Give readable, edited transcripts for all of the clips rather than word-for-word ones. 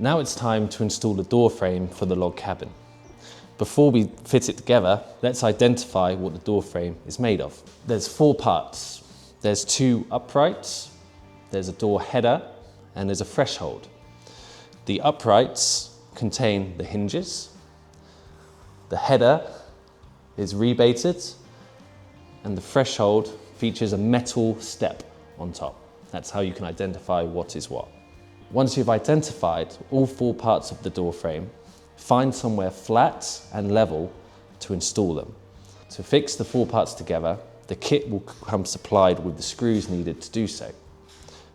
Now it's time to install the door frame for the log cabin. Before we fit it together, let's identify what the door frame is made of. There's 4 parts. There's 2 uprights, there's a door header, and there's a threshold. The uprights contain the hinges, the header is rebated, and the threshold features a metal step on top. That's how you can identify what is what. Once you've identified all 4 parts of the door frame, find somewhere flat and level to install them. To fix the 4 parts together, the kit will come supplied with the screws needed to do so.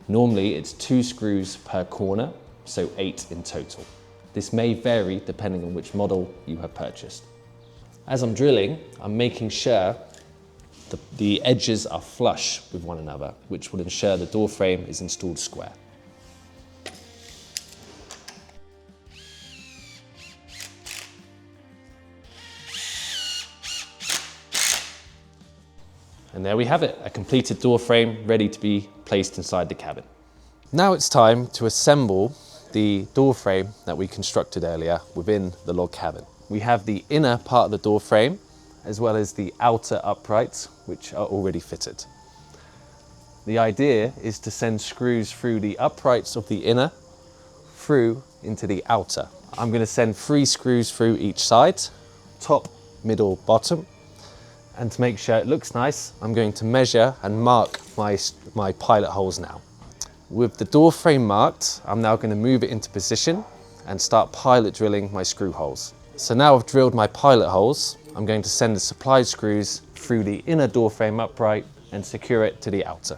Normally it's 2 screws per corner, so 8 in total. This may vary depending on which model you have purchased. As I'm drilling, I'm making sure the edges are flush with one another, which will ensure the door frame is installed square. And there we have it, a completed door frame ready to be placed inside the cabin. Now it's time to assemble the door frame that we constructed earlier within the log cabin. We have the inner part of the door frame as well as the outer uprights, which are already fitted. The idea is to send screws through the uprights of the inner through into the outer. I'm going to send 3 screws through each side, top, middle, bottom. And to make sure it looks nice, I'm going to measure and mark my pilot holes now. With the door frame marked, I'm now going to move it into position and start pilot drilling my screw holes. So now I've drilled my pilot holes, I'm going to send the supplied screws through the inner door frame upright and secure it to the outer.